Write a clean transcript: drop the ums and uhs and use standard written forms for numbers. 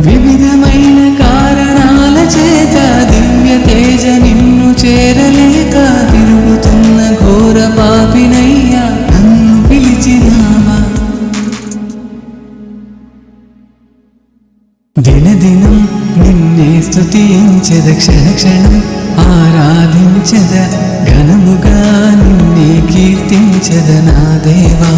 వివిధమైన కారణాల చేత దివ్య తేజ నిన్ను చేరలేక తిరుగుతున్న ఘోర పాపినయ్యా నన్ను పిలిచినావా. దినదినం నిన్నే స్తుతించెద, క్షణ క్షణం ఆరాధించెద, ఘనముగా నిన్నే కీర్తించెద నా దేవా.